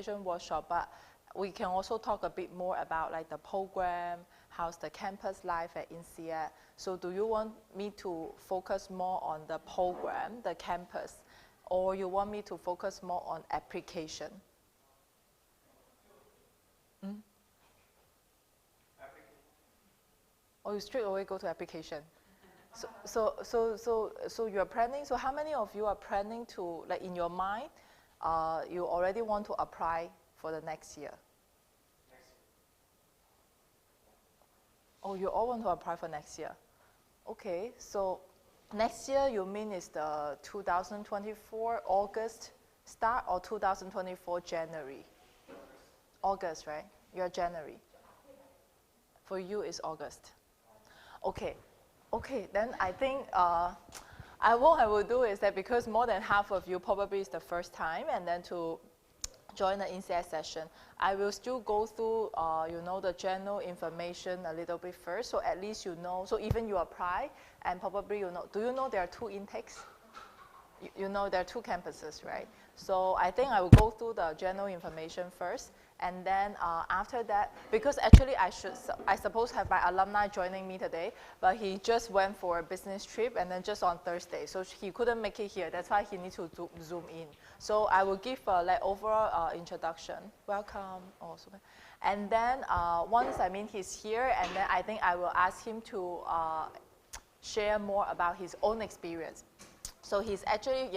application workshop, but we can also talk a bit more about like the program, how's the campus life at INSEAD. So do you want me to focus more on the program, the campus, or you want me to focus more on application? Or you straight away go to application? So you're planning, so how many of you are planning to, like in your mind, you already want to apply for the next year? Oh, you all want to apply for next year. Okay, so next year you mean is the 2024 August start or 2024 January? August, right? You're January. For you it's August. Okay, okay, then I think what I will do is that because more than half of you probably is the first time, and then to join the INSEAD session, I will still go through, you know, the general information a little bit first, so at least you know, so even you apply, and probably you know, do you know there are 2 intakes? You know there are 2 campuses, right? So I think I will go through the general information first, and then after that, because actually I suppose have my alumni joining me today, but he just went for a business trip and then just on Thursday, so he couldn't make it here. That's why he needs to zoom in. So I will give a like overall introduction. Welcome, also. And then once he's here, and then I think I will ask him to share more about his own experience. So he's actually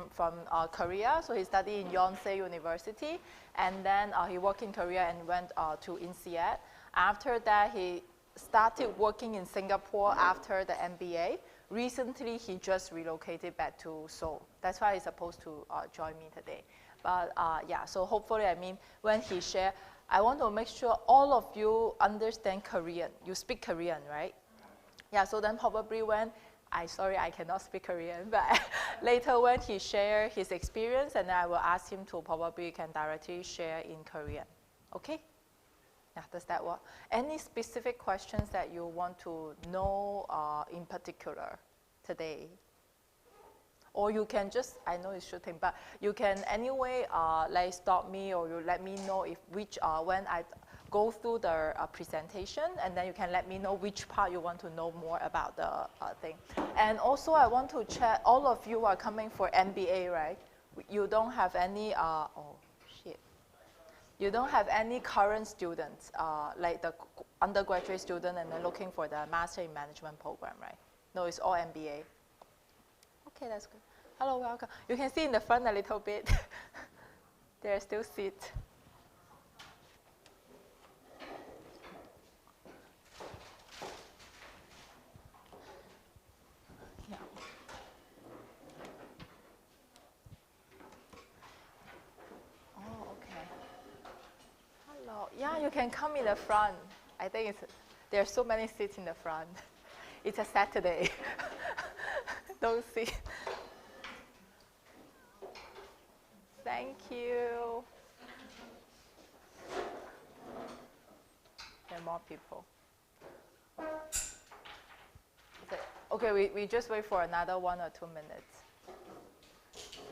from Korea, so he studied in Yonsei University, and then he worked in Korea and went to INSEAD. After that, he started working in Singapore after the MBA. Recently, he just relocated back to Seoul. That's why he's supposed to join me today. But yeah, so hopefully, when he shares, I want to make sure all of you understand Korean. You speak Korean, right? Yeah, so then probably when sorry, I cannot speak Korean, but later when he shares his experience, and I will ask him to probably can directly share in Korean. Okay? Yeah, does that work? Any specific questions that you want to know in particular today? Or you can just, I know it's shooting, but you can anyway like stop me, or you let me know if when I go through the presentation, and then you can let me know which part you want to know more about the thing. And also I want to check, all of you are coming for MBA, right? You don't have any, you don't have any current students, like the undergraduate student and then looking for the Master in Management program, right? No, it's all MBA. Okay, that's good. Hello, welcome. You can see in the front a little bit. There are still seats. Yeah. Oh, okay. Hello. Yeah, you can come in the front. I think there are so many seats in the front. It's a Saturday. Don't see. Thank you. There are more people. Okay, we just wait for another 1 or 2 minutes.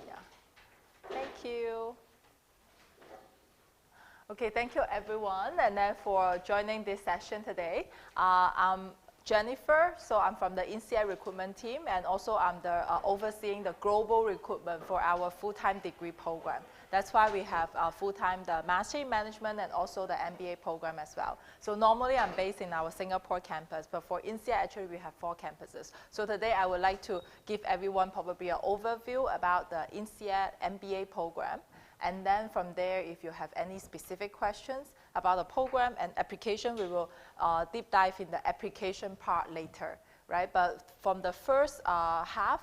Yeah. Thank you. Okay, thank you everyone, and then for joining this session today. I'm Jennifer, so I'm from the INSEAD recruitment team, and also I'm the overseeing the global recruitment for our full-time degree program. That's why we have full-time the Master in Management and also the MBA program as well. So normally I'm based in our Singapore campus, but for INSEAD actually we have 4 campuses. So today I would like to give everyone probably an overview about the INSEAD MBA program. And then from there, if you have any specific questions about the program and application, we will deep dive in the application part later, right? But from the first half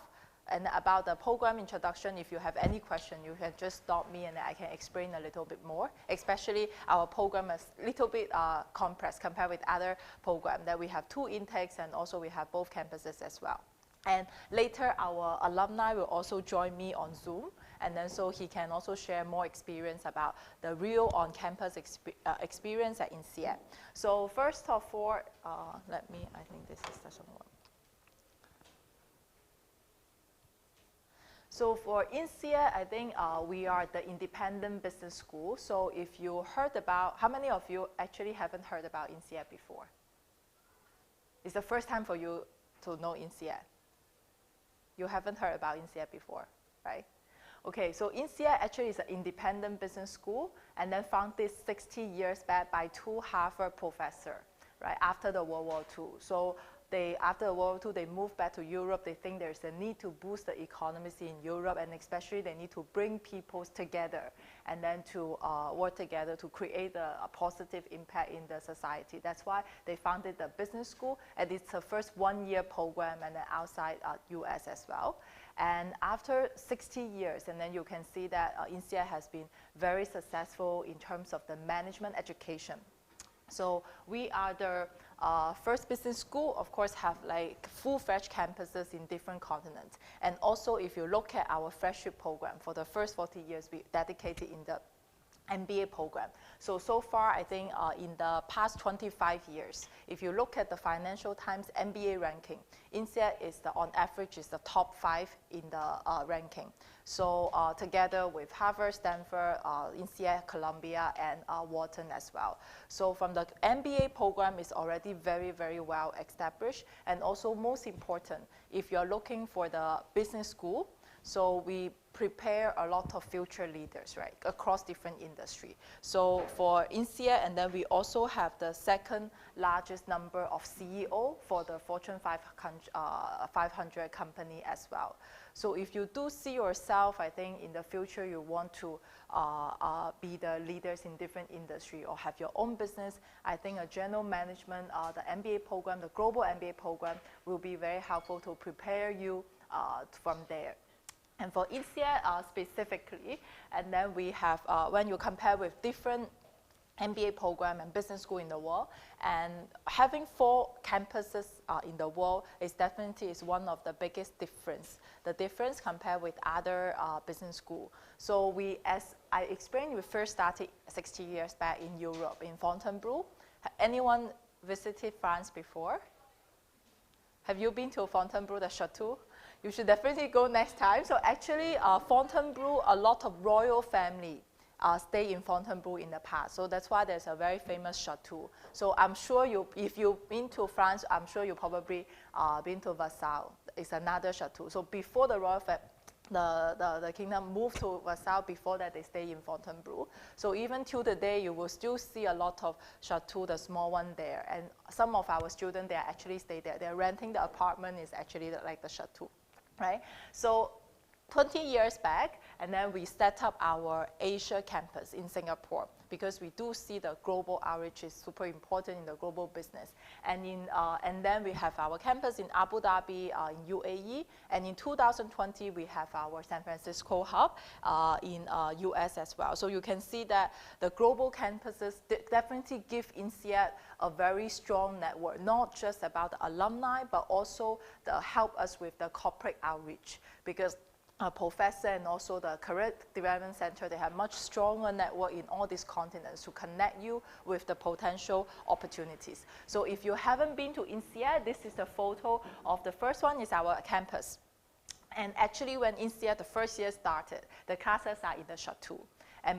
and about the program introduction, if you have any question, you can just stop me and I can explain a little bit more. Especially our program is a little bit compressed compared with other programs that we have 2 intakes, and also we have both campuses as well. And later, our alumni will also join me on Zoom, and then so he can also share more experience about the real on-campus experience at INSEAD. So first of all, I think this doesn't work. So for INSEAD, I think we are the independent business school. So if you heard about, how many of you actually haven't heard about INSEAD before? It's the first time for you to know INSEAD. You haven't heard about INSEAD before, right? Okay, so INSEAD actually is an independent business school and then founded 60 years back by two Harvard professors, right, after the World War II. So after the World War II, they moved back to Europe. They think there's a need to boost the economies in Europe, and especially they need to bring people together and then to work together to create a positive impact in the society. That's why they founded the business school, and it's the first one-year program and then outside US as well. And after 60 years, and then you can see that INSEAD has been very successful in terms of the management education. So we are the first business school, of course, have like full-fledged campuses in different continents. And also, if you look at our flagship program, for the first 40 years, we dedicated in the MBA program. So far, I think in the past 25 years, if you look at the Financial Times MBA ranking, INSEAD is on average is the top 5 in the ranking. So together with Harvard, Stanford, INSEAD, Columbia, and Wharton as well. So from the MBA program is already very, very well established. And also most important, if you're looking for the business school, so we prepare a lot of future leaders, right, across different industry. So for INSEAD, and then we also have the second largest number of CEO for the Fortune 500 company as well. So if you do see yourself, I think in the future you want to be the leaders in different industry or have your own business, I think a general management, the MBA program, the global MBA program will be very helpful to prepare you from there. And for INSEAD specifically, and then we have, when you compare with different MBA program and business school in the world, and having 4 campuses in the world is definitely one of the biggest difference. The difference compared with other business school. So we, as I explained, we first started 60 years back in Europe, in Fontainebleau. Anyone visited France before? Have you been to Fontainebleau, the chateau? You should definitely go next time. So actually, Fontainebleau, a lot of royal family stay in Fontainebleau in the past. So that's why there's a very famous chateau. So I'm sure if you've been to France, I'm sure you probably been to Versailles. It's another chateau. So before the royal the kingdom moved to Versailles, before that they stay in Fontainebleau. So even till today, you will still see a lot of chateau, the small one there. And some of our students, they actually stay there. They're renting the apartment is actually like the chateau, right? So 20 years back, and then we set up our Asia campus in Singapore because we do see the global outreach is super important in the global business. And then we have our campus in Abu Dhabi, in UAE, and in 2020 we have our San Francisco hub in US as well. So you can see that the global campuses definitely give INSEAD a very strong network, not just about the alumni, but also help us with the corporate outreach, because professor and also the Career Development Center, they have much stronger network in all these continents to connect you with the potential opportunities. So if you haven't been to INSEAD, this is the photo of the first one is our campus. And actually when INSEAD, the first year started, the classes are in the chateau.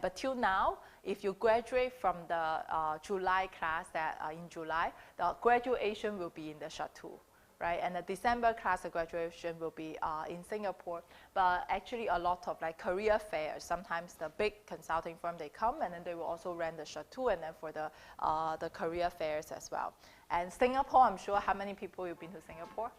But till now, if you graduate from the July class, in July, the graduation will be in the chateau. Right? And the December class, the graduation will be in Singapore. But actually a lot of like career fairs, sometimes the big consulting firm, they come and then they will also rent the chateau and then for the career fairs as well. And Singapore, I'm sure, how many people you've been to Singapore?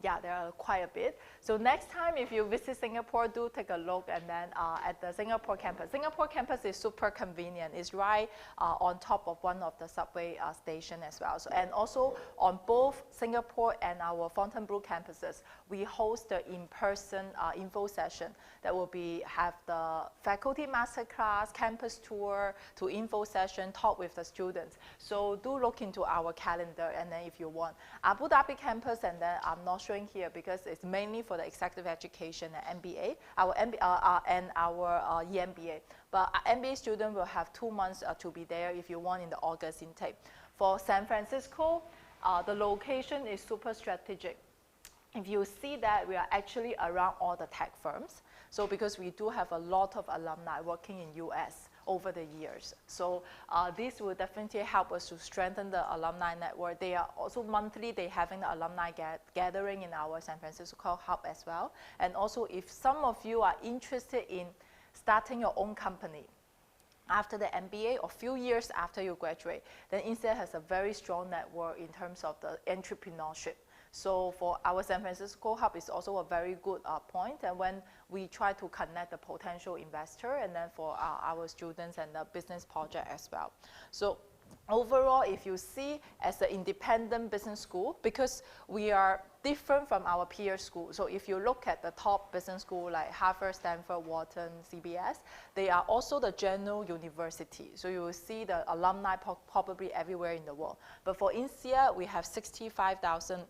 Yeah, there are quite a bit. So next time if you visit Singapore, do take a look and then at the Singapore campus. Singapore campus is super convenient. It's right on top of one of the subway station as well. So, and also on both Singapore and our Fontainebleau campuses, we host the in-person info session that will have the faculty masterclass, campus tour, to info session, talk with the students. So do look into our calendar and then if you want. Abu Dhabi campus, and then I'm not sure here because it's mainly for the executive education and MBA, and our EMBA. But MBA student will have 2 months to be there if you want in the August intake. For San Francisco, the location is super strategic. if you see that we are actually around all the tech firms, so because we do have a lot of alumni working in US over the years. So this will definitely help us to strengthen the alumni network. They are also monthly, they having the alumni gathering in our San Francisco hub as well. And also if some of you are interested in starting your own company, after the MBA or few years after you graduate, then INSEAD has a very strong network in terms of the entrepreneurship. So for our San Francisco hub is also a very good point, and when we try to connect the potential investor and then for our students and the business project as well. So overall, if you see as an independent business school, because we are different from our peer schools. So if you look at the top business school like Harvard, Stanford, Wharton, CBS, they are also the general university. So you will see the alumni probably everywhere in the world. But for INSEAD, we have 65,000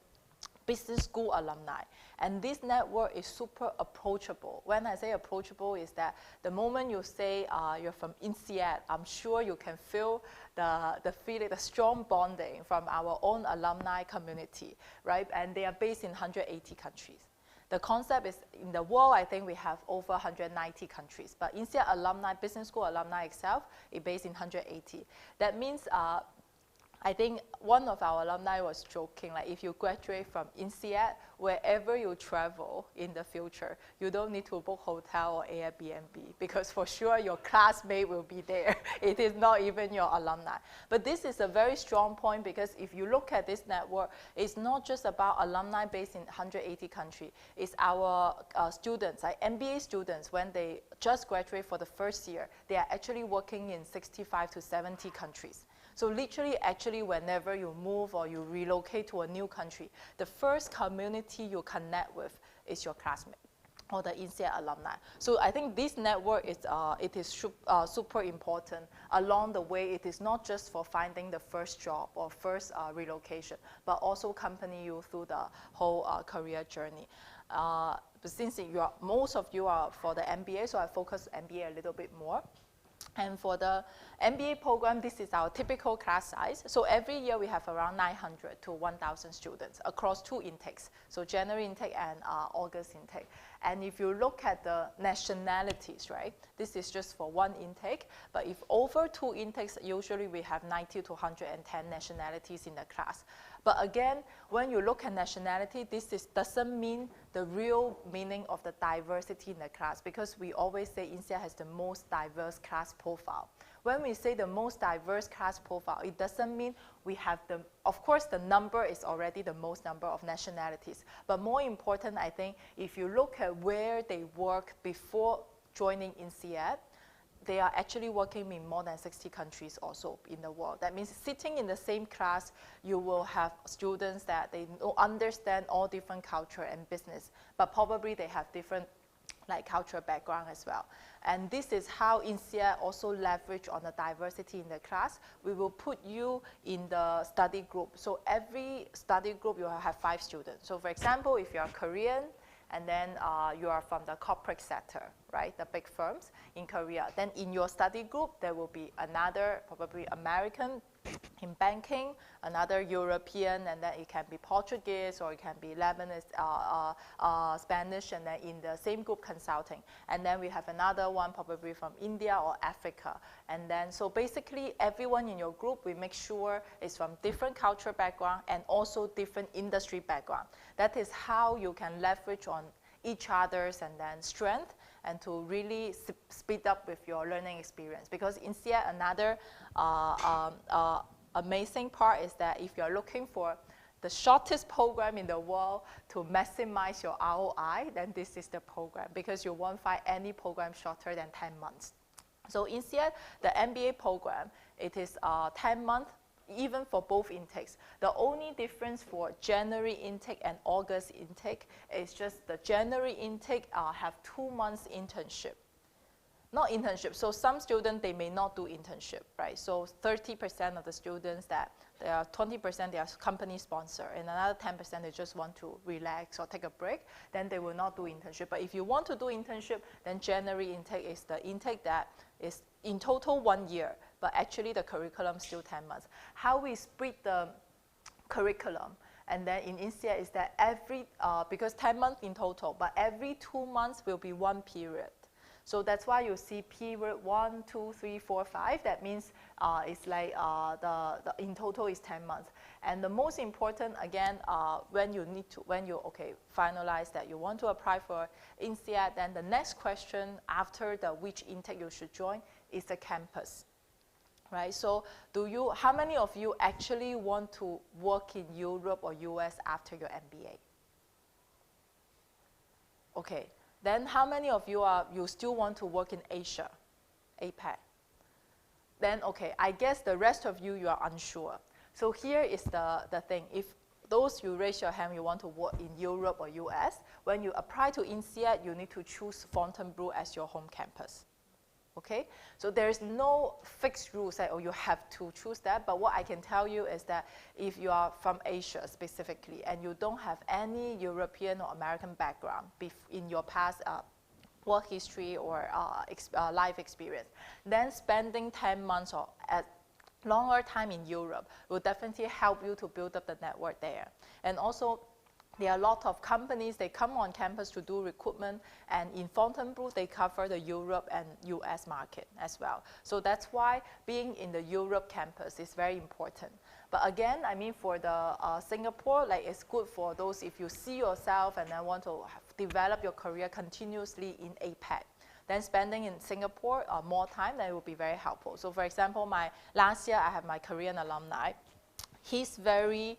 business school alumni. And this network is super approachable. When I say approachable is that the moment you say you're from INSEAD, I'm sure you can feel the feeling, the strong bonding from our own alumni community, right? And they are based in 180 countries. The concept is in the world, I think we have over 190 countries, but INSEAD alumni, business school alumni itself is based in 180. That means I think one of our alumni was joking, like if you graduate from INSEAD, wherever you travel in the future, you don't need to book hotel or Airbnb because for sure your classmate will be there. It is not even your alumni. But this is a very strong point because if you look at this network, it's not just about alumni based in 180 countries. It's our students, like MBA students, when they just graduate for the first year, they are actually working in 65 to 70 countries. So literally, actually, whenever you move or you relocate to a new country, the first community you connect with is your classmate or the INSEAD alumni. So I think this network is super important. Along the way, it is not just for finding the first job or first relocation, but also accompany you through the whole career journey. But since most of you are for the MBA, so I focus MBA a little bit more. And for the MBA program, this is our typical class size. So every year we have around 900 to 1,000 students across two intakes, so January intake and August intake. And if you look at the nationalities, right, this is just for one intake, but if over two intakes, usually we have 90 to 110 nationalities in the class. But again, when you look at nationality, doesn't mean the real meaning of the diversity in the class, because we always say INSEAD has the most diverse class profile. When we say the most diverse class profile, it doesn't mean we have of course the number is already the most number of nationalities, but more important, I think, if you look at where they work before joining INSEAD, they are actually working in more than 60 countries also in the world. That means sitting in the same class, you will have students that they understand all different culture and business, but probably they have different cultural background as well. And this is how INSEAD also leverage on the diversity in the class. We will put you in the study group. So every study group, you will have 5 students. So for example, if you are Korean, and then you are from the corporate sector, right, the big firms in Korea, then in your study group, there will be another, probably American in banking, another European, and then it can be Portuguese, or it can be Lebanese, Spanish, and then in the same group, consulting. And then we have another one probably from India or Africa. And then, so basically, everyone in your group, we make sure is from different cultural background and also different industry background. That is how you can leverage on each other's and then strength, and to really speed up with your learning experience. Because INSEAD, another amazing part is that if you're looking for the shortest program in the world to maximize your ROI, then this is the program, because you won't find any program shorter than 10 months. So INSEAD, the MBA program, it is 10 months, even for both intakes. The only difference for January intake and August intake is just the January intake have 2 months internship. Not internship, so some students, they may not do internship, right? So 30% of the students that, they are 20% they are company sponsor, and another 10% they just want to relax or take a break, then they will not do internship. But if you want to do internship, then January intake is the intake that is in total 1 year, but actually the curriculum is still 10 months. How we split the curriculum, And then in INSEAD is that every, because 10 months in total, but every 2 months will be one period. So that's why you see period 1, 2, 3, 4, 5. That means it's like the in total is 10 months. And the most important, again, when you finalize that you want to apply for INSEAD, then the next question after the which intake you should join is the campus. Right, so how many of you actually want to work in Europe or US after your MBA? Okay, then how many of you still want to work in Asia, APAC? Then, okay, I guess the rest of you are unsure. So here is the thing. If those you raise your hand, you want to work in Europe or US, when you apply to INSEAD, you need to choose Fontainebleau as your home campus. Okay, so there is no fixed rule that, you have to choose that, but what I can tell you is that if you are from Asia specifically and you don't have any European or American background in your past work history or life experience, then spending 10 months or at longer time in Europe will definitely help you to build up the network there. And also, there are a lot of companies, they come on campus to do recruitment, and in Fontainebleau, they cover the Europe and US market as well. So that's why being in the Europe campus is very important. But again, I mean, for the Singapore, like it's good for those if you see yourself and then want to develop your career continuously in APAC. Then spending in Singapore more time, that will be very helpful. So for example, last year, I have my Korean alumni. He's very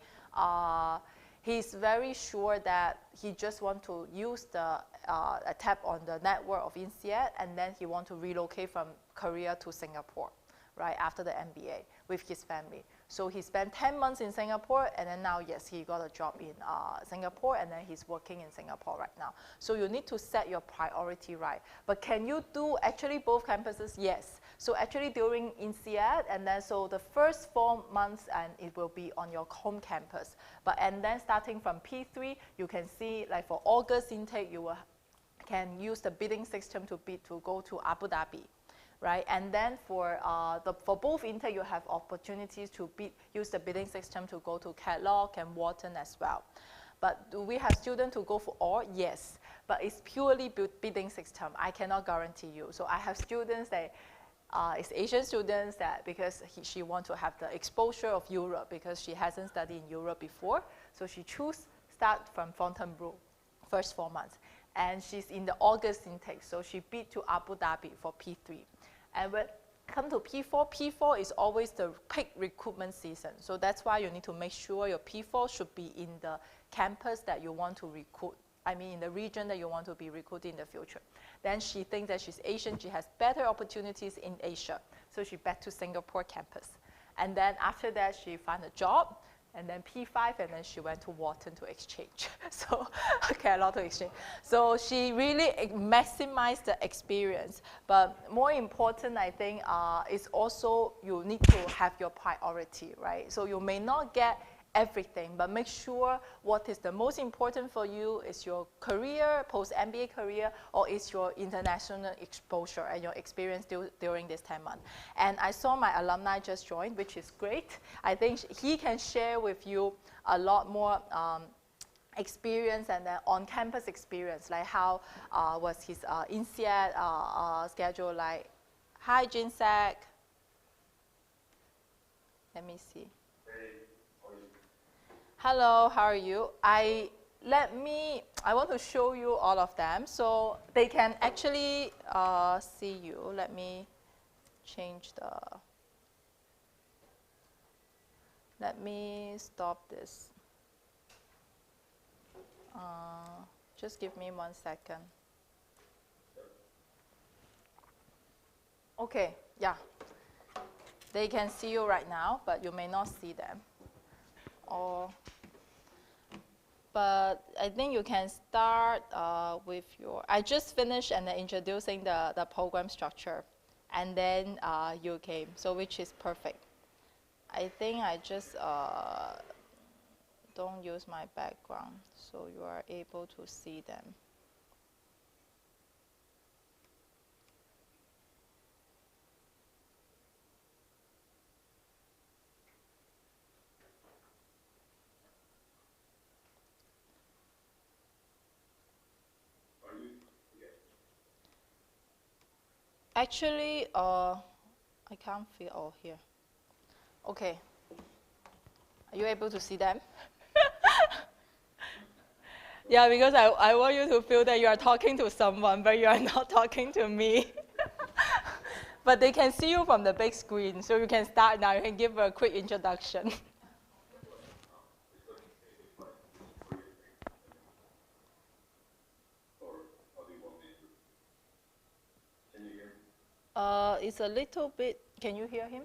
sure that he just wants to use tap on the network of INSEAD, and then he wants to relocate from Korea to Singapore, right, after the MBA with his family. So he spent 10 months in Singapore, and then now, yes, he got a job in Singapore, and then he's working in Singapore right now. So you need to set your priority right. But can you do actually both campuses? Yes. So actually during INSEAD, and then so the first 4 months, and it will be on your home campus. And then starting from P3, you can see like for August intake, you can use the bidding system to go to Abu Dhabi. Right, and then for both intake, you have opportunities to use the bidding system to go to Catalog and Wharton as well. But do we have students to go for all? Yes, but it's purely bidding system. I cannot guarantee you. So I have students that it's Asian students that because she wants to have the exposure of Europe because she hasn't studied in Europe before, so she start from Fontainebleau, first 4 months, and she's in the August intake, so she bid to Abu Dhabi for P3. And when come to P4, P4 is always the peak recruitment season. So that's why you need to make sure your P4 should be in the campus that you want to recruit. I mean, in the region that you want to be recruited in the future. Then she thinks that she's Asian, she has better opportunities in Asia. So she back to Singapore campus. And then after that, she found a job. And then P5, and then she went to Wharton to exchange. So, okay, a lot of exchange. So she really maximized the experience. But more important, I think, is also you need to have your priority, right? So you may not get everything, but make sure what is the most important for you is your career, post-MBA career, or is your international exposure and your experience during this 10 months. And I saw my alumni just joined, which is great. I think he can share with you a lot more experience and then on-campus experience, like how was his INSEAD schedule like. Hi, Jinsek. Let me see. Hello, how are you? I want to show you all of them so they can actually see you. Let me change let me stop this. Just give me 1 second. Okay, yeah. They can see you right now, but you may not see them. But I think you can start with I just finished and then introducing the program structure, and then you came, so which is perfect. I think I just don't use my background, so you are able to see them. Actually, I can't fit all here. Okay. Are you able to see them? Yeah, because I want you to feel that you are talking to someone, but you are not talking to me. But they can see you from the big screen, so you can start now. You can give a quick introduction. It's a little bit, can you hear him?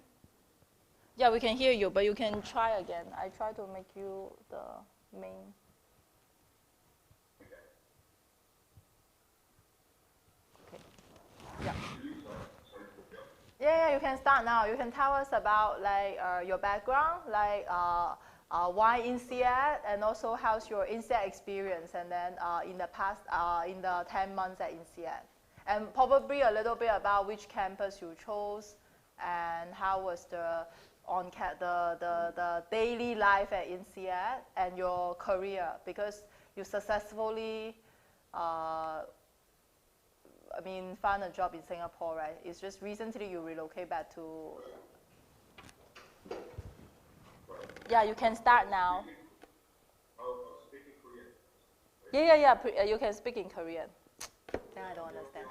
Yeah, we can hear you, but you can try again. I try to make you the main. Okay. Yeah. Yeah, you can start now. You can tell us about like your background, like why INSEAD, and also how's your INSEAD experience, and then in the past, in the 10 months at INSEAD. And probably a little bit about which campus you chose, and how was the the daily life at INSEAD and your career, because you successfully found a job in Singapore, right? It's just recently you relocate back to. Yeah, you can start now. Yeah. You can speak in Korean. Then I don't understand.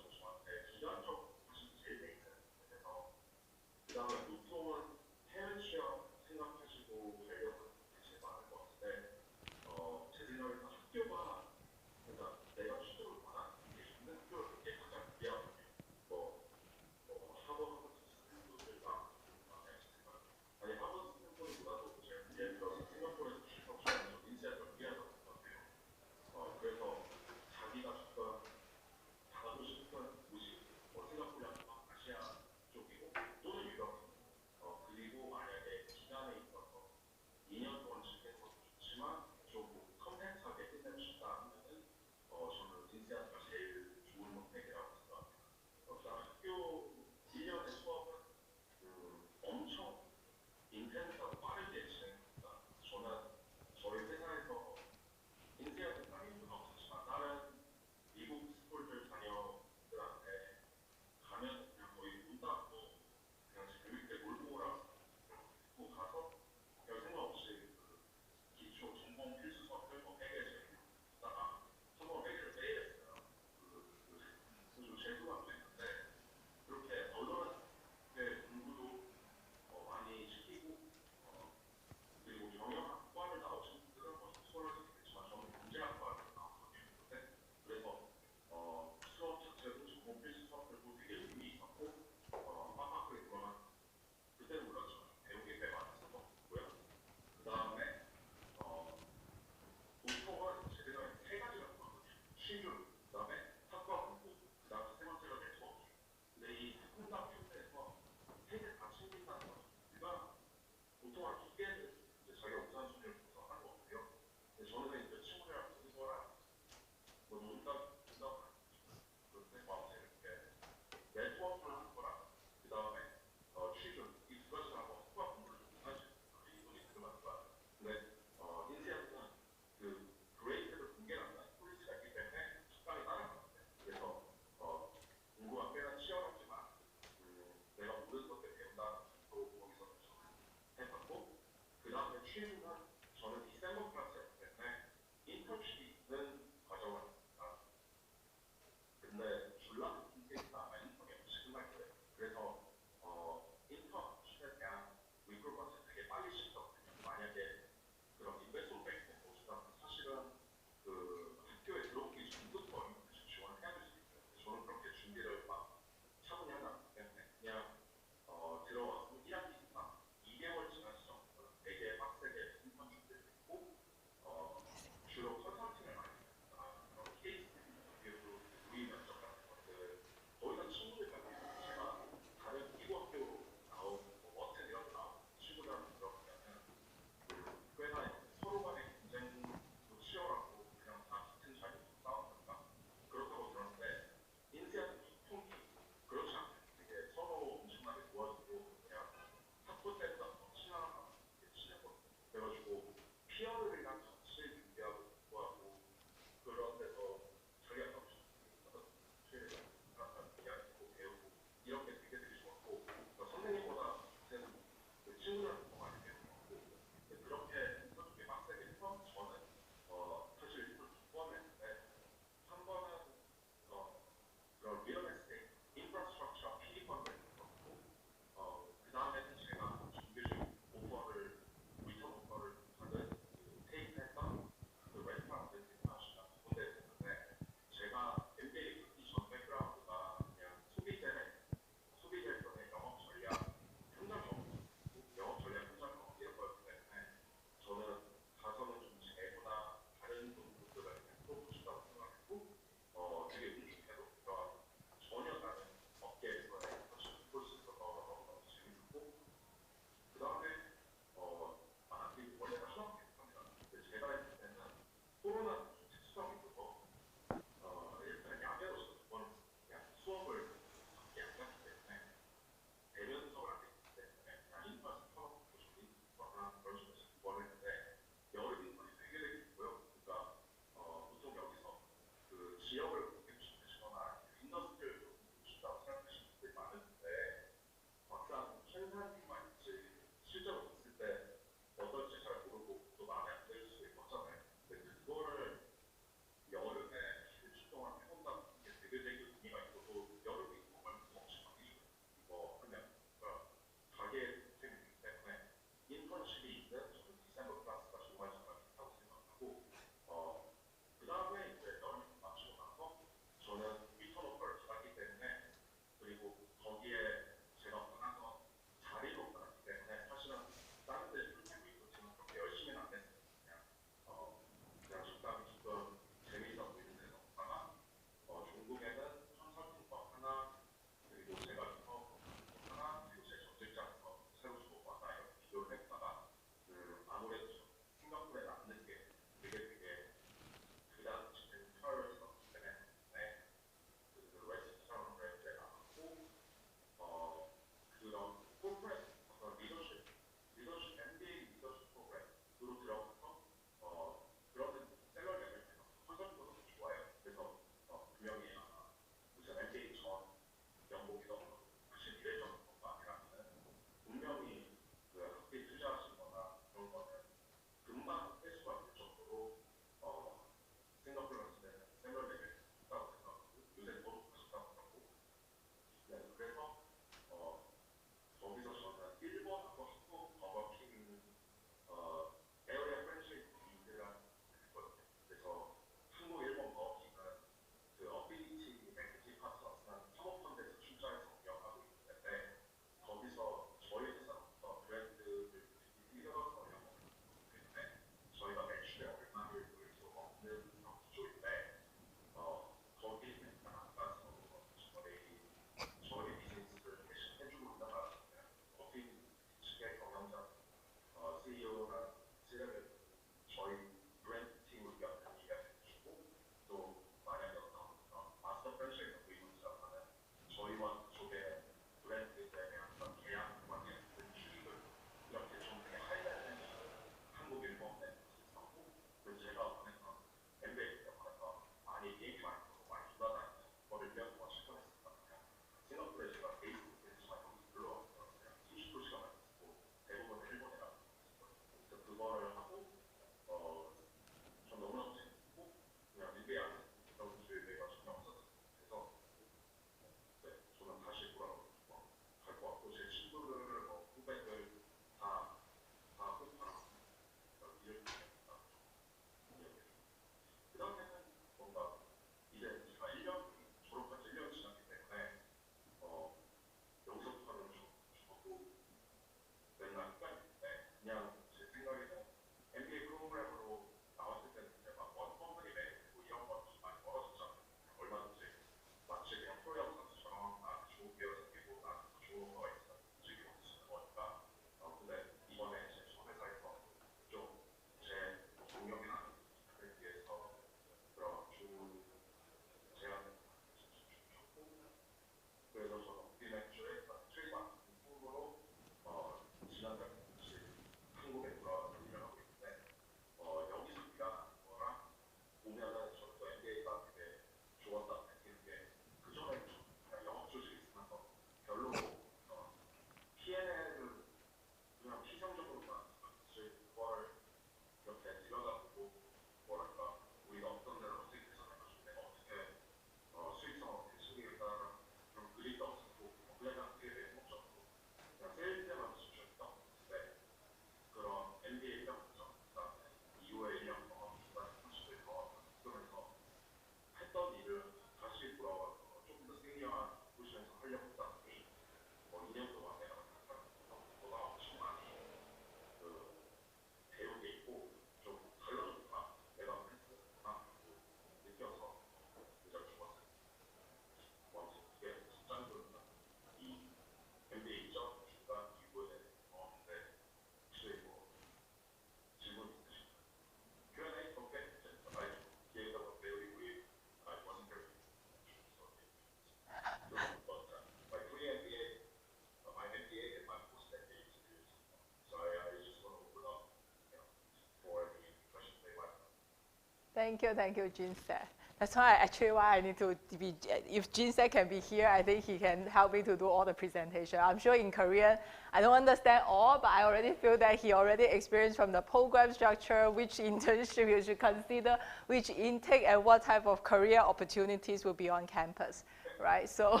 Thank you, Jinse. That's why I need to be, if Jinse can be here, I think he can help me to do all the presentation. I'm sure in Korean, I don't understand all, but I already feel that he already experienced from the program structure, which internship you should consider, which intake, and what type of career opportunities will be on campus, right? So,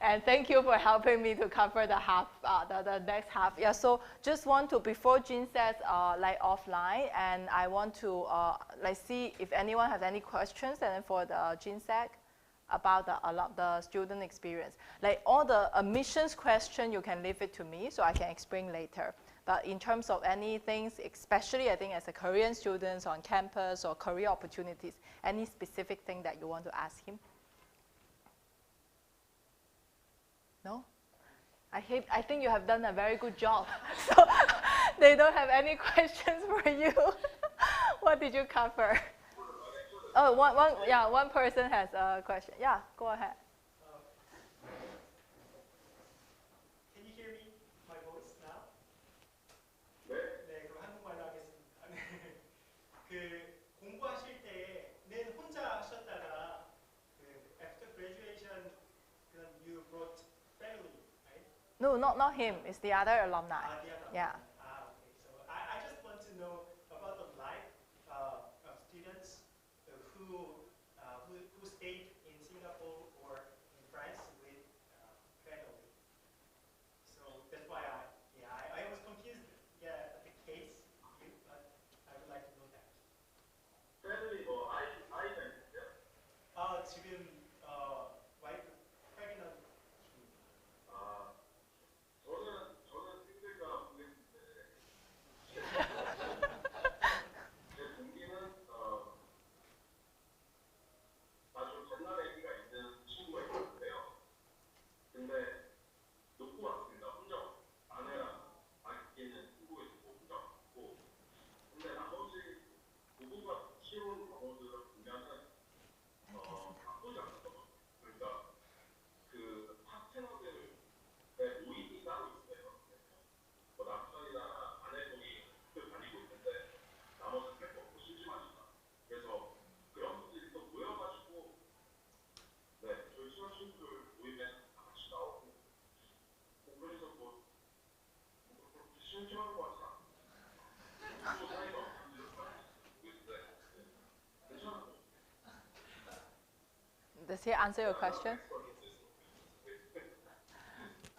and thank you for helping me to cover the half, the next half. Yeah, so just want to, before Jean says like offline, and I want to like see if anyone has any questions, and then for the GenSec about the student experience. Like all the admissions question, you can leave it to me, so I can explain later. But in terms of any things, especially I think as a Korean students on campus or career opportunities, any specific thing that you want to ask him? No? I think you have done a very good job. So they don't have any questions for you. What did you cover? Oh, one person has a question. Yeah, go ahead. Can you hear me? My voice now? 네, 그럼 한국말로 하겠습니다. 그 공부하실 때는 혼자 하셨다가 그 after graduation, you brought family, right? No, not him. It's the other alumni. The other. Yeah. Okay. So I just want to know about the life of students who stayed in Singapore or in France with family. So that's why I was confused. Yeah, the case, but I would like to know that. family 뭐 아이가 있어요? 지금 와이프 pregnant. 저는 싱글가 보냈는데 제 동기는 아주 갓난 아기가 있는 친구가 있었는데요. 근데 놓고 왔습니다. 혼자 아내랑 아기는 친구가 있고 혼자 왔고. 근데 나머지 부부가 키운 경우들을 보면은 나쁘지 않았어요. 그러니까 그 파트너들의 모임이 따로 있어요. 뭐 남편이나 아내분이 학교 다니고 있는데 나머지 할 거 없고 심심하니까. 그래서 그런 분들이 또 모여가지고 저희 친한 친구들 모임에 다 같이 나오고 그래서 뭐 그렇게 심심한 거 같지 않아요. 또 사이가 어떤지 모르겠는데 괜찮은 거. Does he answer your question?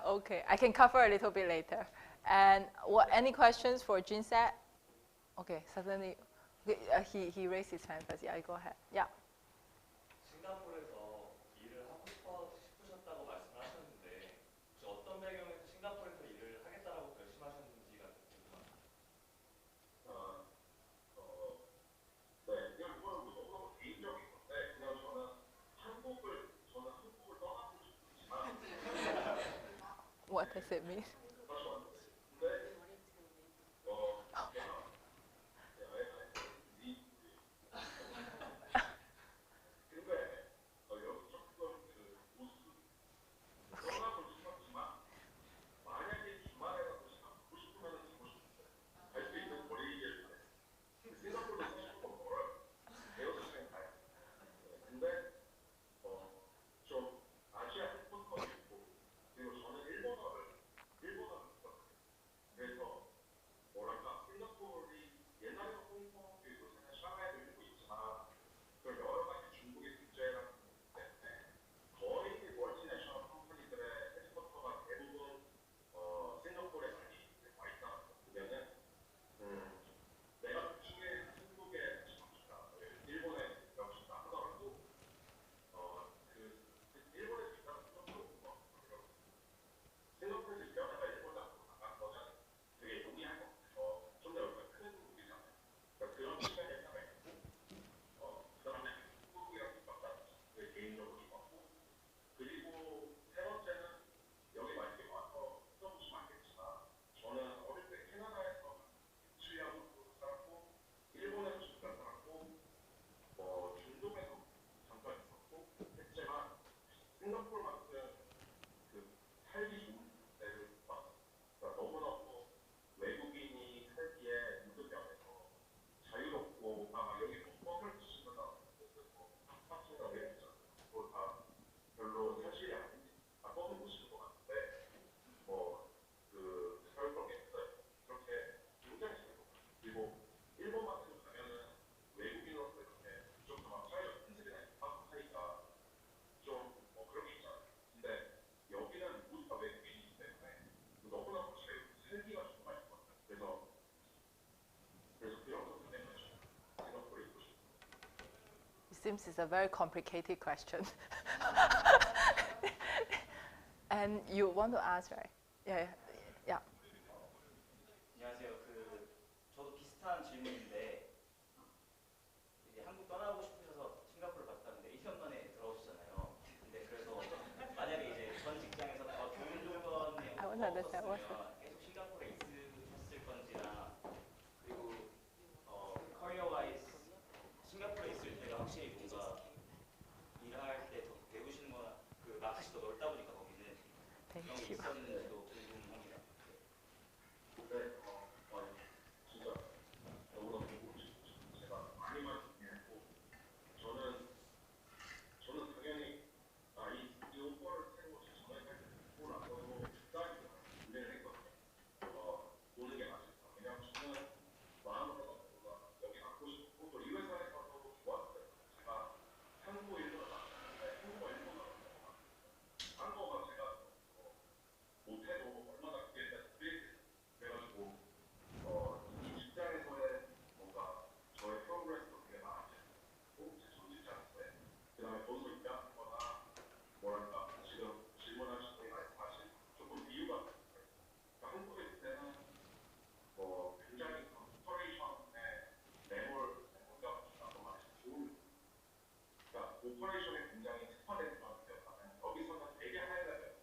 Okay, I can cover a little bit later. And any questions for GenSec? Okay, suddenly he raised his hand first. Yeah, go ahead. Yeah. 싱가포르에서 일을 하고 싶으셨다고 말씀을 하셨는데 혹시 어떤 배경에서 싱가포르에서 일을 하겠다라고 결심하셨는지가 궁금합니다. 그냥 이거는 너무 개인적인 건데 그냥 저는 한국을 떠나고 싶지만 What does it mean? 좀 아시아 패턴이 있고 그리고 저는 일본어를 seems it's a very complicated question. And you want to ask, right? Yeah, yeah. 안녕하세요. 저도 비슷한 질문인데 이제 한국 떠나고 싶으셔서 싱가포르 갔다는데 1년 만에 돌아오셨잖아요. 근데 그래서 만약에 이제 전 직장에서 더 좋은 조건이 없었으면 계속 싱가포르에 있으셨을 건지나 그리고 커리어 와이즈 싱가포르에 있을 때가 확실히 뭔가 일할 때 더 배우시는 거나 그 마켓이 더 넓다 보니까 거기는 그런 게 있었는지도 궁금합니다. 근데 진짜 너무나 보고 싶고 제가 많이 말씀드렸고 저는 당연히 이 오퍼를 새로 전에 할 때 듣고 나서도 직장이 고민을 했거든요. 오는 게 맞을까? 왜냐면 저는 마음으로 뭔가 여기 갖고 싶고 또 이 회사에서도 좋았어요. 제가 한국어 일본어 나왔는데 한국어 일본어 한국어가 제가 못해도 얼마나 그게 그래가지고 이 직장에서의 뭔가 저의 프로그레스도 되게 많아졌고 제 전 직장에서의 그다음에 거기서 입장하거나 뭐랄까 지금 질문하신 분이 말씀하신 조금 비유가 있어요. 그러니까 한국에 있을 때는 굉장히 오퍼레이션의 매몰가 나도 말이 좋은 그러니까 오퍼레이션에 굉장히 특화된 사람이었다면 여기서는 되게 하이레벨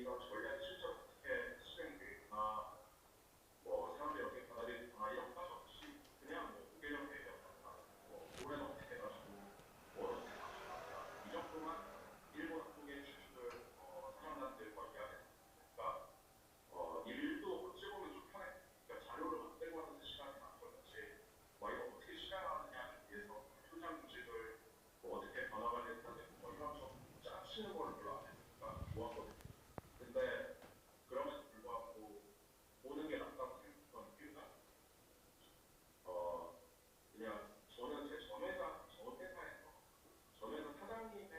이런 전략이 실제로 어떻게 실행되거나 사람들이 어떻게 받아들이거나 이런 까지 없이 그냥 무게력 대비였다거나 올해는 어떻게 해가지고 어떻게 가져가냐 이 정도만 일본 한국의 주주들 사람들과 이야기했으니까 일도 어찌 보면 좀 편해. 그러니까 자료를 만들고 하는 시간이 많았지 이거 어떻게 실행하느냐에 대해서 현장 조직을 어떻게 변화관리했다든지 이런 좀 짜치는 걸 별로 안 했으니까 좋았거든요. 근데 그럼에도 불구하고 오는 게 낫다고 생각했던 이유가 그냥 저는 제 전 회사 사장님의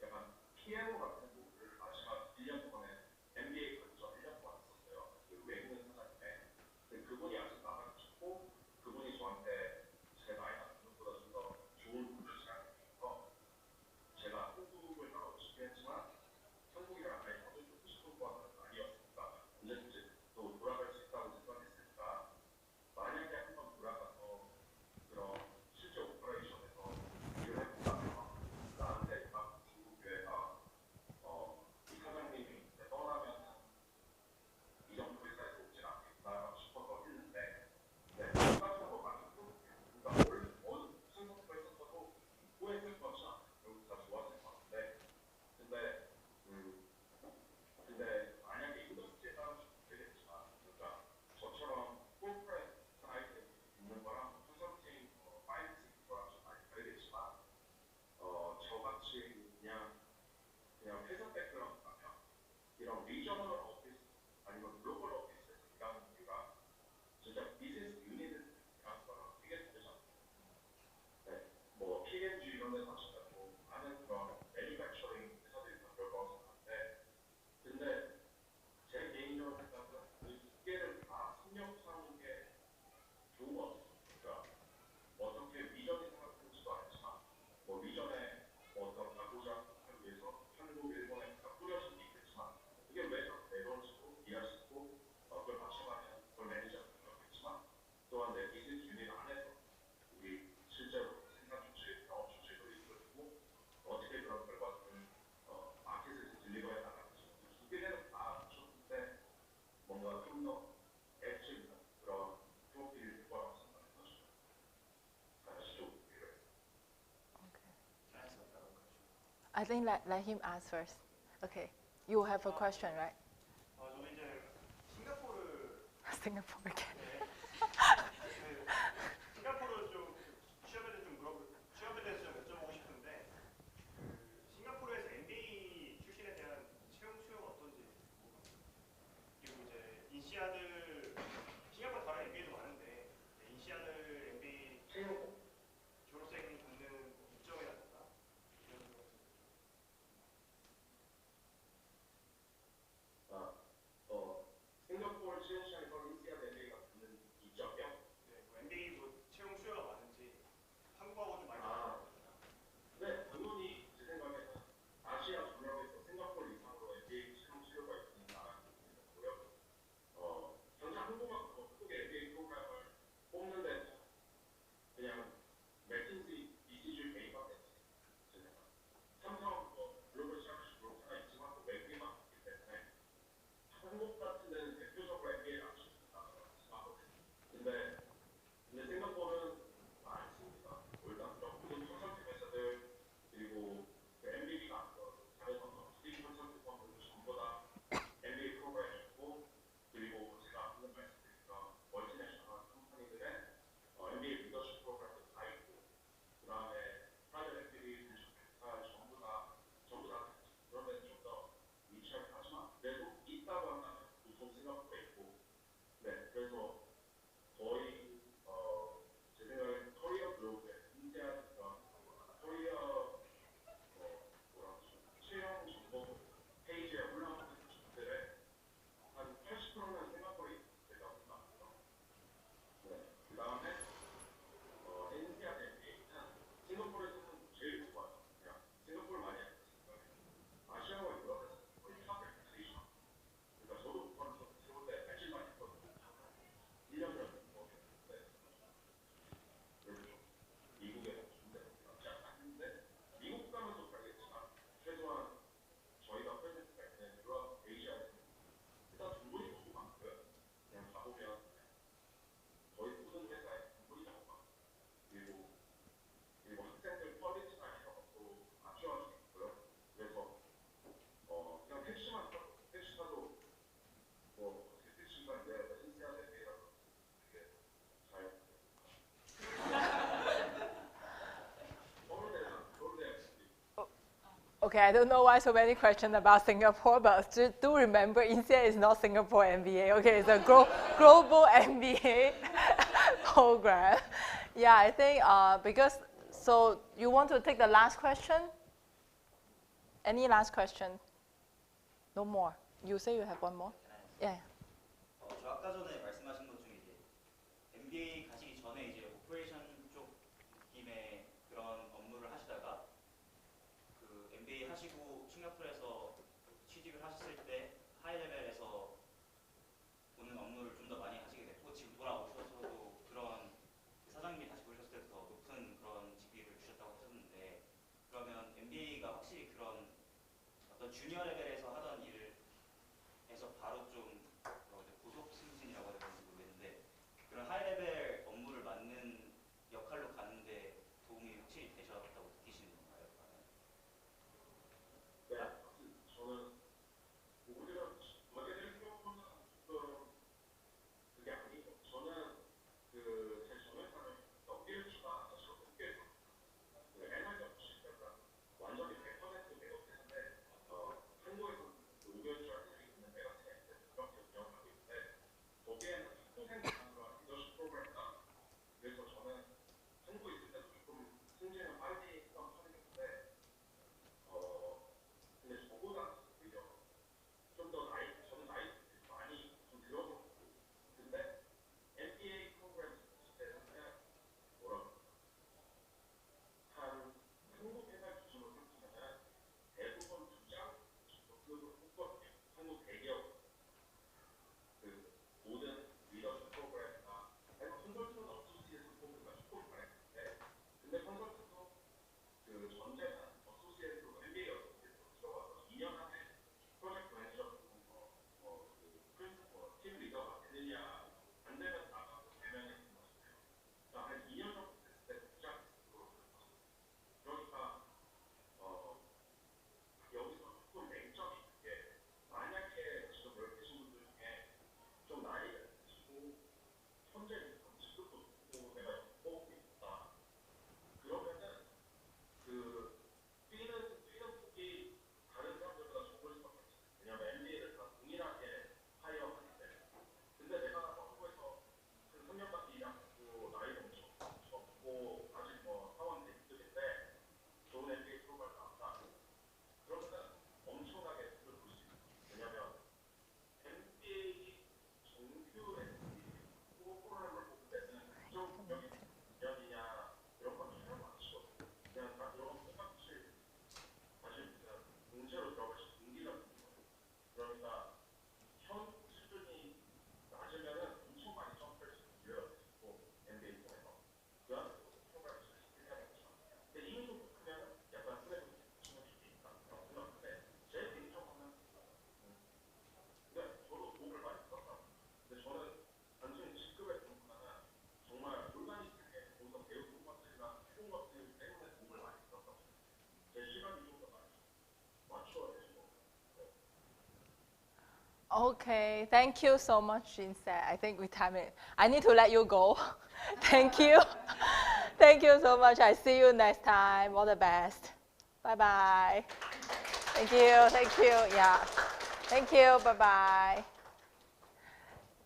약간 PMO 같은 거를 마지막 1년 동안에 MBA 근처 1년 동안 했었어요. 그 외국인 사장님의. 근데 그분이 아직 나가고 싶고 그분이 저한테 제 나이 같은 것보다 좀 더 좋은 분을 시작해서 제가 한국을 나가고 싶긴 했지만 한국이랑 아예 어느 정도 싶은 거는 아니었으니까 언제든지 또 돌아갈 수 있다고 생각했으니까 만약에 한번 돌아가서 그런 실제 오퍼레이션에서 일을 해본다면 나한테 막 중국 교회가 이 사장님이 떠나면은 이 정도 회사에서 오진 않겠다 싶어서 했는데 똑같은 거 많이 그러니까 원래 무슨 선택을 했었어도 후회했을 것 같지 않아요. 결국 다 좋았을 것 같은데 근데 만약에 인더스트리에 따라서 되겠지만 그러니까 저처럼 코퍼레이트 사이트에 있는 거랑 컨설팅 파이낸스 거랑 좀 많이 다르겠지만 저같이 그냥 회사 백그라운드라면 이런 리저널 오피스 아니면 글로벌 오피스에서 일하는 이유가 진짜 비즈니스 유닛을 일하는 거랑 되게 다르잖아요. 네, P&G 이런 데서 진짜 많은 그런 매니팩처링 회사들이 다 그럴 거라고 생각하는데 근데 제 개인적으로 생각은 이 두 개를 다 섭렵하는 게 좋은 것 같아요. 그러니까 어떻게 비전이 생각할지도 알지만 비전에 어떤 가고자 하기 위해서 한국, 일본에 다 뿌려진 게 있겠지만 이게 왜 자꾸 내려오고 이해할 수 있고 그걸 맞춰가면 그걸 매니지 않는 거겠지만 또한 내 비즈니스 유닛 안에서 우리 실제로 생산 조직, 영업 조직을 이끌고 어떻게 그런 결과들을 마켓에서 딜리버해 나가는지 두 개는 다 좋은데 뭔가 좀 더 엣지 있는 그런 프로필이 될 거라고 생각해가지고 아시죠? I think let him ask first. Okay, you have a question, right? 저도 이제 싱가포르 Singapore again. 싱가포르 좀 취업에 대해서 좀 여쭤보고 싶은데 싱가포르에서 MBA 출신에 대한 채용 수요가 어떤지 그리고 이제 싱가포르 다른 MBA도 많은데 인시아드 MBA 졸업생이 받는 이점이라든가 이런 거 싱가포르 시행시장에서 인시아드 MBA가 붙는 Okay, I don't know why so many questions about Singapore, but do remember, INSEAD is not Singapore MBA. Okay, it's a global MBA program. Yeah, I think because, so you want to take the last question? Any last question? No more. You say you have one more? Yeah. 저 아까 전에 말씀하신 것 중에 이제 MBA 가시기 전에 이제 오퍼레이션 쪽 느낌의 그런 업무를 하시다가 그 MBA 하시고 싱가포르에서 취직을 하셨을 때 하이 레벨에서 오는 업무를 좀 더 많이 하시게 됐고 지금 돌아오셔서도 그런 그 사장님이 다시 보셨을 때 더 높은 그런 직위를 주셨다고 하셨는데 그러면 MBA가 확실히 그런 어떤 주니어 레벨에서 하던 일에서 바로 좀 고속 승진이라고 해야 되는지 모르겠는데 그런 하이 레벨 업무를 맡는 역할로 가는데 도움이 확실히 되셨다고 느끼시는 건가요? 네, 저는 오히려 저희들 경우는 조금 그게 아니고 저는 그 제 전회사는 연계주가 사실 높게 그 에너지 없이 완전히 100% 매각했는데 한국에서는 5개월주가 있는 매각체인데 그렇게 운영하고 있는데 거기에는 학부생 기반으로 리더십 프로그램이나 그래서 저는 한국에 있을 때도 조금 승진을 빨리 했던 편이었는데 근데 저보다 오히려 좀 더 저는 나이 많이 좀 들어서 근데 MBA 프로그램 있을 때는 그냥 뭐라 한 한국 회사 기준으로 생각하면 대부분 2장 정도 뽑거든요. 한국 대기업 그 모든 리더십 프로그램이나 아니면 컨설턴 어소시에이트 뽑는가 조금 다르는데 근데 컨설턴도 그 전제는 어소시에이트로 MBA 어소시에이트로 들어가서 2년 안에 프로젝트 매니저 팀 리더가 되느냐 안 되면 나가고 되면 있는 거잖아요. 그러니까 한 2년 정도 됐을 때 2장 그러니까 여기서 조금 맹점이 있는 게 만약에 지금 여기 계신 분들 중에 좀 나이가 드시고 현재 직급도 높고 내가 뽑고 있다 그러면은 그 뛰는 폭이 다른 사람들보다 적을 수밖에 없어요. 왜냐면 MBA를 다 동일하게 하이어하는데 근데 내가 한국에서 한 3년밖에 일 안 하고 나이도 엄청 적고 아직 뭐 사원 대기급인데 좋은 MBA 프로그램 나왔다. 그러면은 엄청나게 돈을 벌 수 있어요. 왜냐면 MBA 정규 프로그램을 뽑을 때는 국정적인 면이냐 이런 건 전혀 안 치거든요. 그냥 딱 이런 똑같이 사실 그냥 공채로 들어갈 수 동기가 있는 거예요. 그러니까 현 수준이 낮으면은 엄청 많이 점프할 수 있는 기회가 있고 MBA 통해서 그 안에서 프로그램을 잘 시키려는 거죠. 근데 이미 좀 높으면 약간 스트레스 붙이는 게 있다고 생각하는데 제 개인적으로는 근데 저도 도움을 많이 받았다. 근데 저는 단순히 직급의 도움보다는 정말 올가닉하게 거기서 배우는 것들이나 해본 것들 때문에 도움을 많이 받았다고 생각해요. 제 시간이 좀 더 많이 맞춰야 되시고 Okay, thank you so much, INSEAD. I think we time it. I need to let you go. Thank you. Thank you so much. I see you next time. All the best. Bye-bye. Thank you. Thank you. Yeah. Thank you. Bye-bye.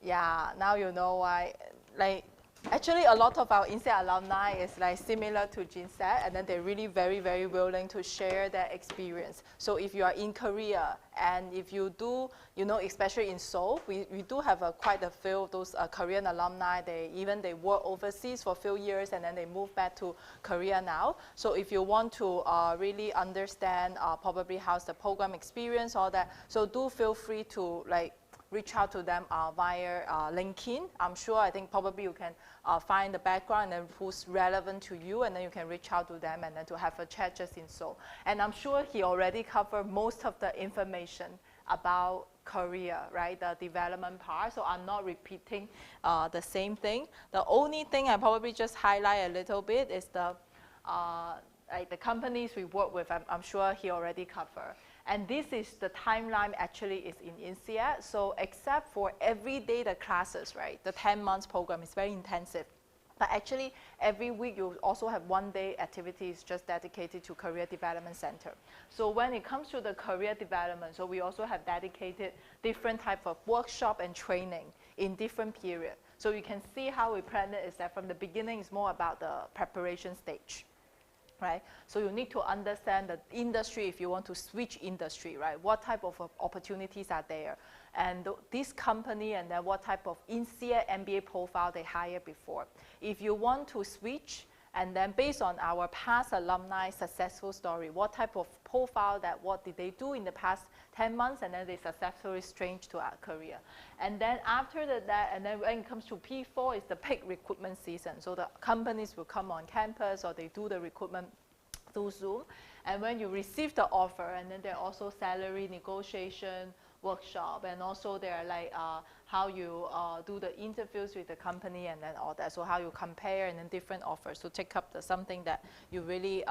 Yeah, now you know why. Like, actually, a lot of our INSEAD alumni is like similar to GMAT, and then they're really very, very willing to share their experience. So if you are in Korea, and if you do, you know, especially in Seoul, we do have quite a few of those Korean alumni. They work overseas for a few years, and then they move back to Korea now. So if you want to really understand probably how's the program experience, all that, so do feel free to like reach out to them via LinkedIn. I'm sure, I think probably you can find the background and who's relevant to you, and then you can reach out to them and then to have a chat just in Seoul. And I'm sure he already covered most of the information about Korea, right, the development part, so I'm not repeating the same thing. The only thing I probably just highlight a little bit is the like the companies we work with. I'm sure he already covered. And this is the timeline actually is in INSEAD. So except for every day the classes, right, the 10 months program is very intensive. But actually, every week you also have 1 day activities just dedicated to Career Development Center. So when it comes to the career development, so we also have dedicated different type of workshop and training in different periods. So you can see how we plan it is that from the beginning it's more about the preparation stage. Right? So you need to understand the industry if you want to switch industry, right? What type of opportunities are there? And this company and then what type of INSEAD MBA profile they hired before. If you want to switch, and then based on our past alumni successful story, what type of profile what did they do in the past 10 months, and then they successfully changed to our career. And then after that, and then when it comes to P4, it's the peak recruitment season. So the companies will come on campus or they do the recruitment through Zoom. And when you receive the offer, and then there are also salary negotiation workshop, and also there are like how you do the interviews with the company and then all that. So how you compare and then different offers to take up something that you really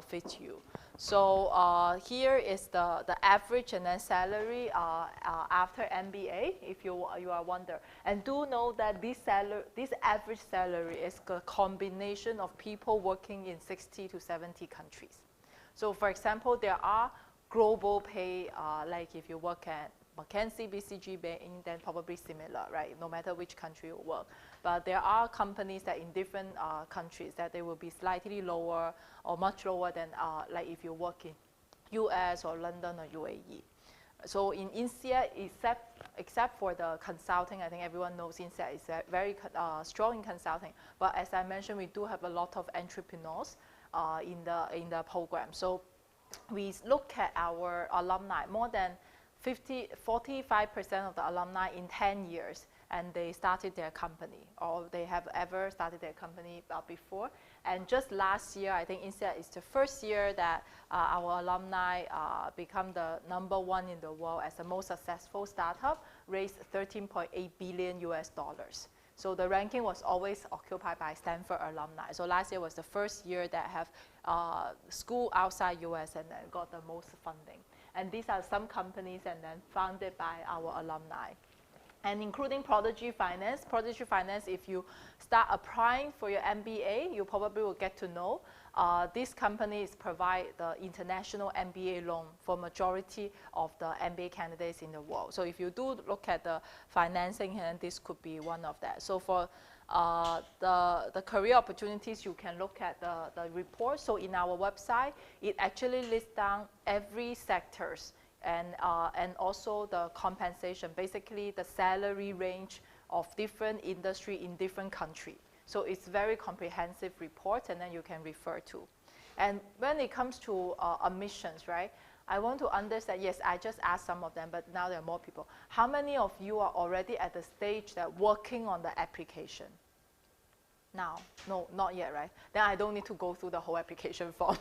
fit you. So here is the average and then salary after MBA, if you are wonder. And do know that this average salary is a combination of people working in 60 to 70 countries. So for example, there are global pay, like if you work at McKinsey, BCG, Bain, then probably similar, right? No matter which country you work. But there are companies that in different countries that they will be slightly lower or much lower than like if you work in US or London or UAE. So in INSEAD, except for the consulting, I think everyone knows INSEAD is very strong in consulting. But as I mentioned, we do have a lot of entrepreneurs in the program. So we look at our alumni, more than 45% of the alumni in 10 years, and they started their company, or they have ever started their company before. And just last year, I think INSEAD is the first year that our alumni become the #1 in the world as the most successful startup, raised $13.8 billion US. So the ranking was always occupied by Stanford alumni. So last year was the first year that have school outside US and then got the most funding. And these are some companies and then founded by our alumni. And including Prodigy Finance. Prodigy Finance, if you start applying for your MBA, you probably will get to know these companies provide the international MBA loan for majority of the MBA candidates in the world. So if you do look at the financing, and this could be one of that. So for the career opportunities, you can look at the report. So in our website, it actually lists down every sectors and also the compensation, basically the salary range of different industry in different countries. So it's very comprehensive report, and then you can refer to. And when it comes to admissions, right, I want to understand, yes, I just asked some of them, but now there are more people. How many of you are already at the stage that working on the application? Now, no, not yet, right? Then I don't need to go through the whole application form.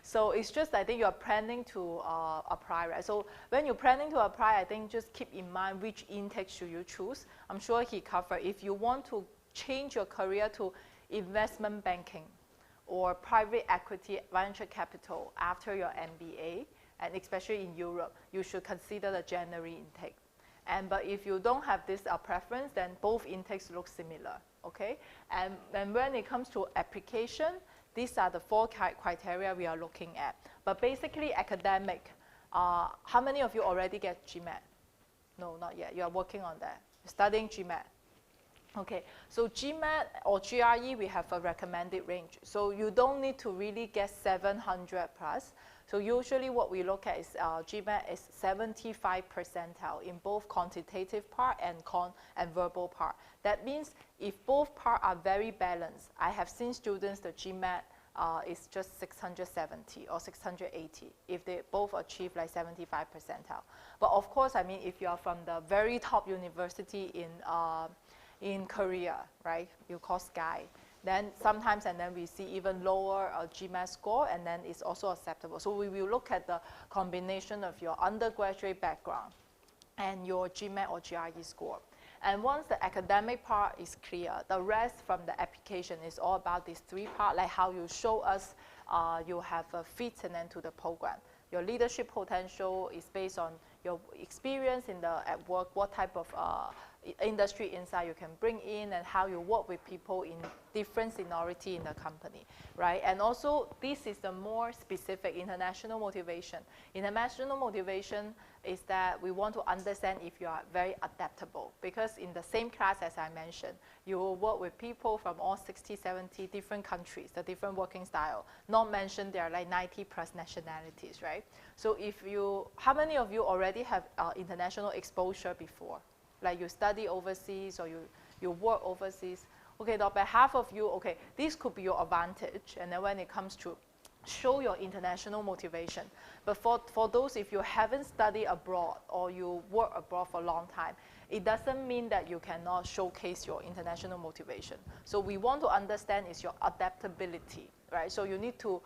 So it's just, I think you're planning to apply, right? So when you're planning to apply, I think just keep in mind which intake should you choose. I'm sure he covered. If you want to change your career to investment banking or private equity venture capital after your MBA, and especially in Europe, you should consider the January intake. But if you don't have this preference, then both intakes look similar, okay? And when it comes to application, these are the 4 criteria we are looking at. But basically academic, how many of you already get GMAT? No, not yet. You are working on that. You're studying GMAT. Okay, so GMAT or GRE, we have a recommended range. So you don't need to really get 700 plus. So usually what we look at is GMAT is 75 percentile in both quantitative part and verbal part. That means if both parts are very balanced, I have seen students, the GMAT is just 670 or 680 if they both achieve like 75 percentile. But of course, I mean, if you are from the very top university in Korea, right, you call Sky, then sometimes, and then we see even lower GMAT score, and then it's also acceptable. So we will look at the combination of your undergraduate background and your GMAT or GRE score. And once the academic part is clear, the rest from the application is all about these 3 parts, like how you show us you have a fit and then to the program. Your leadership potential is based on your experience at work, what type of industry insight you can bring in and how you work with people in different seniority in the company, right? And also, this is the more specific international motivation. International motivation is that we want to understand if you are very adaptable, because in the same class as I mentioned, you will work with people from all 60, 70 different countries, the different working style. Not mentioned there are like 90 plus nationalities, right? So if you, how many of you already have international exposure before? Like you study overseas or you work overseas? Okay, about half of you, okay, this could be your advantage. And then when it comes to show your international motivation. But for those, if you haven't studied abroad or you work abroad for a long time, it doesn't mean that you cannot showcase your international motivation. So we want to understand is your adaptability, right? So you need to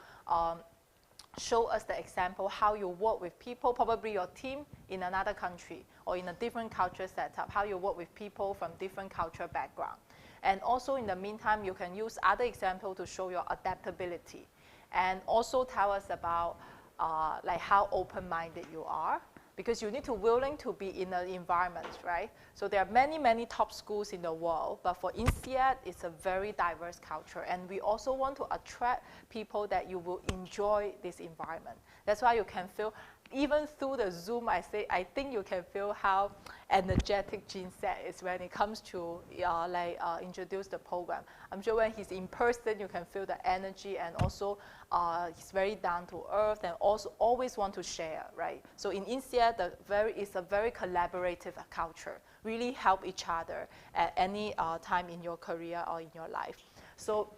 show us the example how you work with people, probably your team in another country or in a different culture setup, how you work with people from different cultural background. And also in the meantime, you can use other examples to show your adaptability. And also tell us about like how open-minded you are, because you need to willing to be in an environment, right? So there are many, many top schools in the world, but for INSEAD, it's a very diverse culture. And we also want to attract people that you will enjoy this environment. That's why you can feel, even through the Zoom, I think you can feel how energetic GMAT is when it comes to introduce the program. I'm sure when he's in person, you can feel the energy, and also he's very down to earth and also always want to share, right? So in INSEAD, it's a very collaborative culture. Really help each other at any time in your career or in your life. So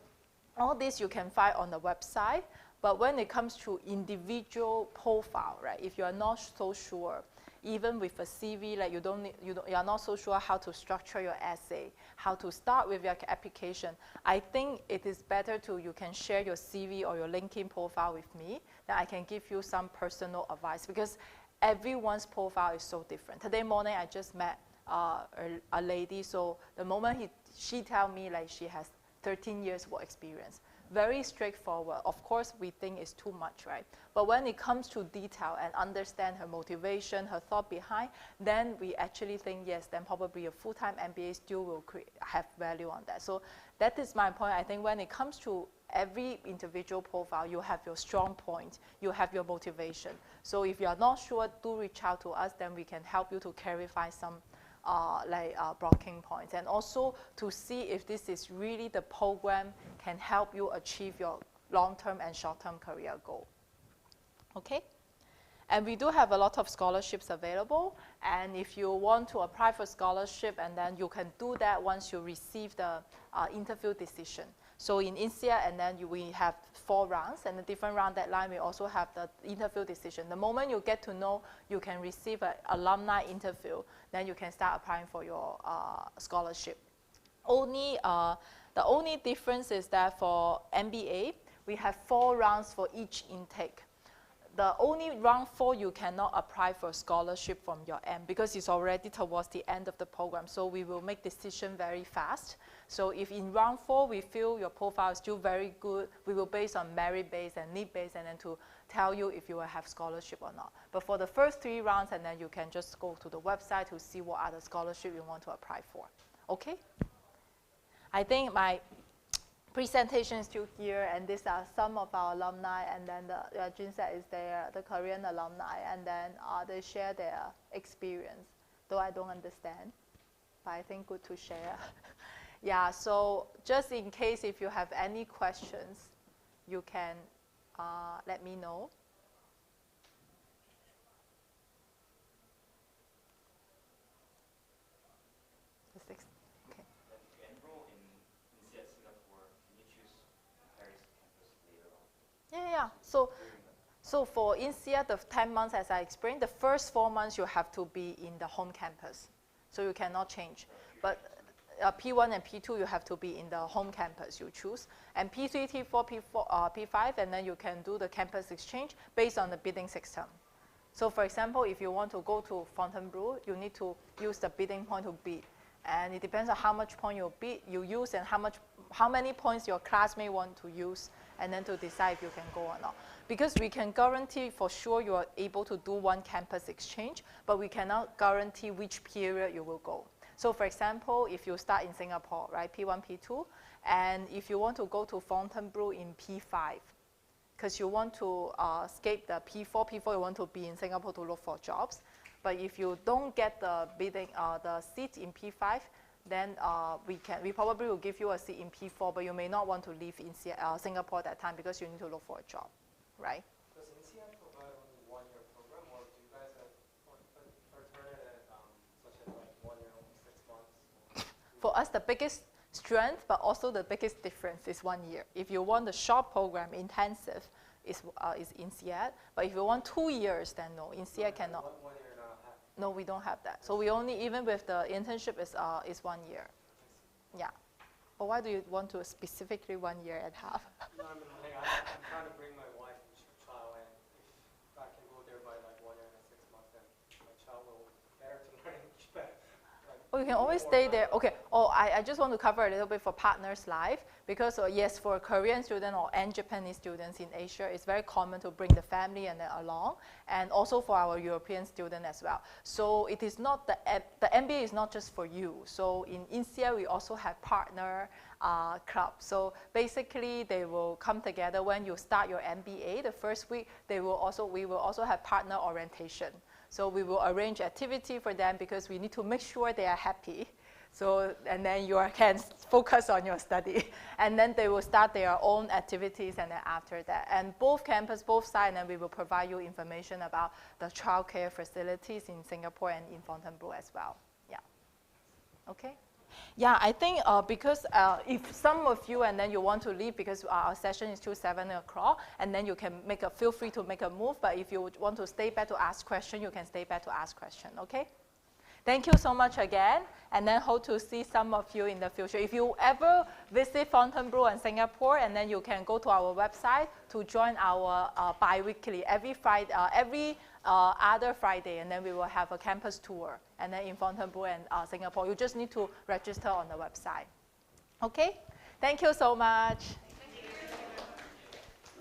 all this you can find on the website. But when it comes to individual profile, right? If you are not so sure, even with a CV, like you are not so sure how to structure your essay, how to start with your application, I think it is better you can share your CV or your LinkedIn profile with me, that I can give you some personal advice, because everyone's profile is so different. Today morning, I just met a lady, so the moment she tell me like she has 13 years work experience. Very straightforward. Of course, we think it's too much, right? But when it comes to detail and understand her motivation, her thought behind, then we actually think, yes, then probably a full-time MBA still will have value on that. So that is my point. I think when it comes to every individual profile, you have your strong point, you have your motivation. So if you are not sure, do reach out to us, then we can help you to clarify some blocking points, and also to see if this is really the program can help you achieve your long-term and short-term career goal. Okay? And we do have a lot of scholarships available, and if you want to apply for scholarship, and then you can do that once you receive the interview decision. So in INSEAD, and then we have 4 rounds, and the different round deadline, we also have the interview decision. The moment you get to know you can receive an alumni interview, then you can start applying for your scholarship. The only difference is that for MBA, we have 4 rounds for each intake. The only round 4 you cannot apply for scholarship from your end, because it's already towards the end of the program. So we will make decision very fast. So if in round 4 we feel your profile is still very good, we will base on merit-based and need-based, and then to tell you if you will have scholarship or not. But for the first 3 rounds, and then you can just go to the website to see what other scholarship you want to apply for. Okay? I think my presentation is still here, and these are some of our alumni, and then the GMAT is there, the Korean alumni, and then they share their experience, though I don't understand, but I think good to share. Yeah, so just in case if you have any questions, you can let me know. Okay. If you enroll in INSEAD Singapore, can you choose Paris campus later on? Yeah. So for INSEAD, the 10 months, as I explained, the first 4 months you have to be in the home campus. So you cannot change. But P1 and P2, you have to be in the home campus you choose. And P3, T4, P5, and then you can do the campus exchange based on the bidding system. So for example, if you want to go to Fontainebleau, you need to use the bidding point to bid. And it depends on how much point you use and how many points your classmate want to use, and then to decide if you can go or not. Because we can guarantee for sure you are able to do one campus exchange, but we cannot guarantee which period you will go. So for example, if you start in Singapore, right, P1, P2, and if you want to go to Fontainebleau in P5, because you want to skip the P4, you want to be in Singapore to look for jobs. But if you don't get the seat in P5, then we probably will give you a seat in P4, but you may not want to leave in Singapore at that time because you need to look for a job, right? Does INSEAD provide only 1-year program, or do you guys have alternative, such as like 1 year, 6 months? For us, the biggest strength, but also the biggest difference is 1 year. If you want the short program, intensive, is INSEAD. But if you want 2 years, then no, INSEAD cannot. 1 year and a half. No, we don't have that. So we only, even with the internship, is 1 year. Yeah. But why do you want to specifically 1 year and a half? No, I mean, like, I'm trying to bring my wife and child, and if I can go there by like 1 year and 6 months, then my child will better to learn English better. Oh, you can always stay there. Okay. Oh, I just want to cover a little bit for partners' life because yes, for Korean students and Japanese students in Asia, it's very common to bring the family and along, and also for our European students as well. So it is not the MBA is not just for you. So in INSEAD, we also have partner club. So basically, they will come together when you start your MBA. The first week, we will also have partner orientation. So we will arrange activity for them because we need to make sure they are happy. So, and then you can focus on your study. And then they will start their own activities and then after that. And both campus, both sides, and then we will provide you information about the childcare facilities in Singapore and in Fontainebleau as well. Yeah. Okay. Yeah, I think because if some of you and then you want to leave because our session is till 7 o'clock, and then you can feel free to make a move. But if you want to stay back to ask questions, you can stay back to ask questions. Okay. Thank you so much again, and then hope to see some of you in the future. If you ever visit Fontainebleau and Singapore, and then you can go to our website to join our bi-weekly, every Friday, every other Friday, and then we will have a campus tour, and then in Fontainebleau and Singapore. You just need to register on the website. Okay? Thank you so much.